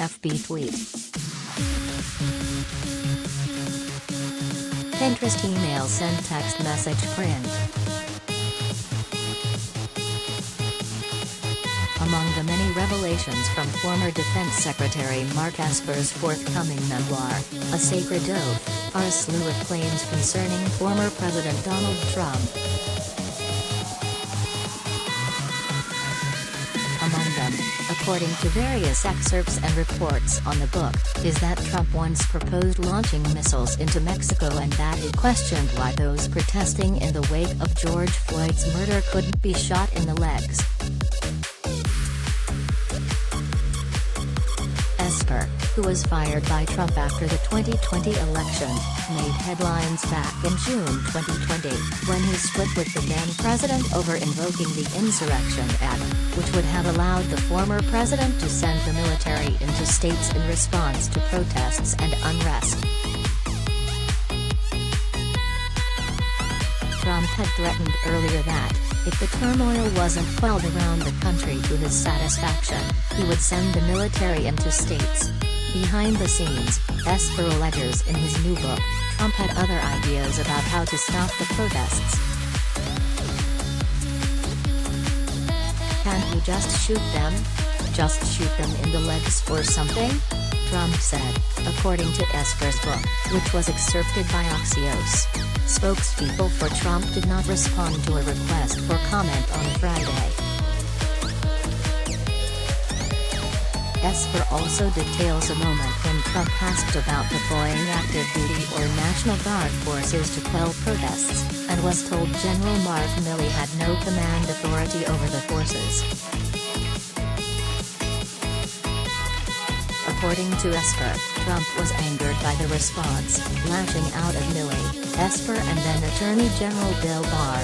FB tweet. Pinterest email send text message print. Among the many revelations from former Defense Secretary Mark Esper's forthcoming memoir, A Sacred Oath, are a slew of claims concerning former President Donald Trump. Among them, according to various excerpts and reports on the book, is that Trump once proposed launching missiles into Mexico and that he questioned why those protesting in the wake of George Floyd's murder couldn't be shot in the legs. Esper, who was fired by Trump after the 2020 election, made headlines back in June 2020, when he split with the then president over invoking the Insurrection Act, which would have allowed the former president to send the military into states in response to protests and unrest. Trump had threatened earlier that, if the turmoil wasn't quelled around the country to his satisfaction, he would send the military into states. Behind the scenes, Esper alleges in his new book, Trump had other ideas about how to stop the protests. Can't you just shoot them? Just shoot them in the legs or something? Trump said, according to Esper's book, which was excerpted by Axios. Spokespeople for Trump did not respond to a request for comment on Friday. Esper also details a moment when Trump asked about deploying active duty or National Guard forces to quell protests, and was told General Mark Milley had no command authority over the forces. According to Esper, Trump was angered by the response, lashing out at Milley, Esper and then Attorney General Bill Barr.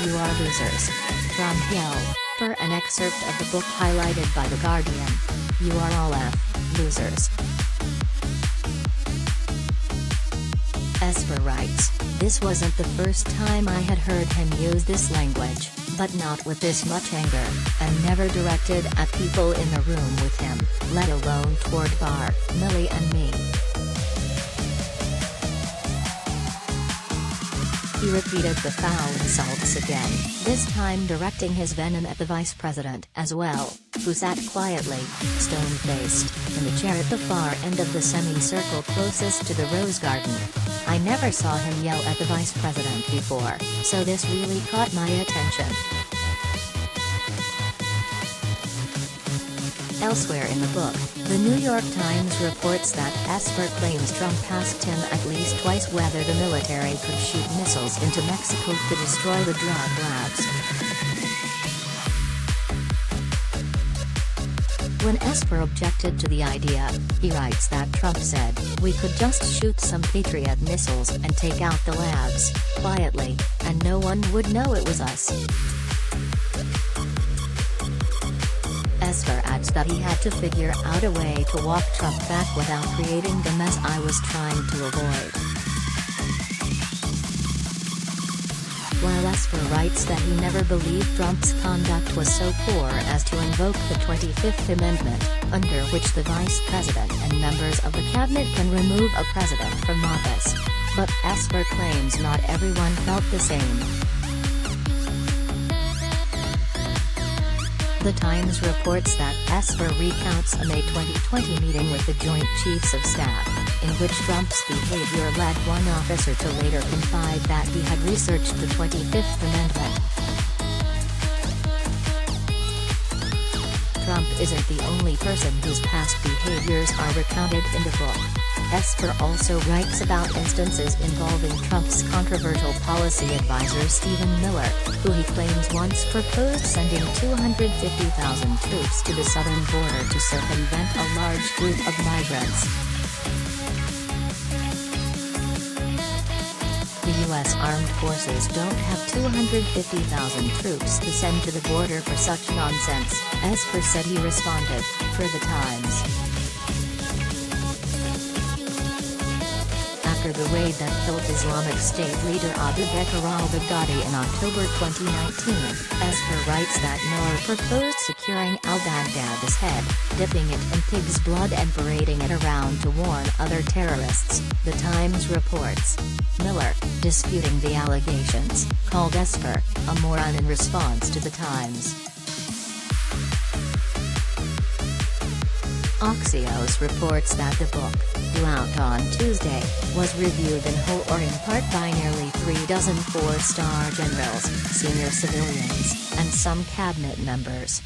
"You are losers," Trump yelled, per an excerpt of the book highlighted by The Guardian. "You are all losers." Esper writes, "This wasn't the first time I had heard him use this language, but not with this much anger, and never directed at people in the room with him, let alone toward Barr, Milley and me." He repeated the foul insults again, this time directing his venom at the vice president as well, who sat quietly, stone-faced, in the chair at the far end of the semicircle closest to the Rose Garden. "I never saw him yell at the vice president before, so this really caught my attention." Elsewhere in the book, the New York Times reports that Esper claims Trump asked him at least twice whether the military could shoot missiles into Mexico to destroy the drug labs. When Esper objected to the idea, he writes that Trump said, "We could just shoot some Patriot missiles and take out the labs, quietly, and no one would know it was us." Esper adds that he had to figure out a way to walk Trump back without creating the mess I was trying to avoid. While Esper writes that he never believed Trump's conduct was so poor as to invoke the 25th Amendment, under which the vice president and members of the cabinet can remove a president from office. But Esper claims not everyone felt the same. The Times reports that Esper recounts a May 2020 meeting with the Joint Chiefs of Staff, in which Trump's behavior led one officer to later confide that he had researched the 25th Amendment. Trump isn't the only person whose past behaviors are recounted in the book. Esper also writes about instances involving Trump's controversial policy advisor Stephen Miller, who he claims once proposed sending 250,000 troops to the southern border to circumvent a large group of migrants. The U.S. Armed Forces don't have 250,000 troops to send to the border for such nonsense, Esper said he responded, per The Times. after the raid that killed Islamic State leader Abu Bakr al-Baghdadi in October 2019. Esper writes that Miller proposed securing al-Baghdadi's head, dipping it in pig's blood and parading it around to warn other terrorists, The Times reports. Miller, disputing the allegations, called Esper a moron in response to The Times. Axios reports that the book, due out on Tuesday, was reviewed in whole or in part by nearly 36 four-star generals, senior civilians, and some cabinet members.